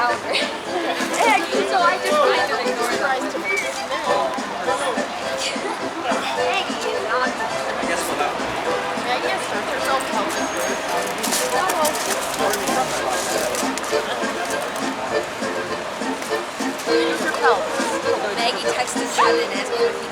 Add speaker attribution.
Speaker 1: Maggie, so I just kind of ignored them. Maggie is not.
Speaker 2: I guess we'll have to.
Speaker 1: Maggie has stuff. There's no pelvis. Use your pelvis. Maggie texted Kevin and asked him if he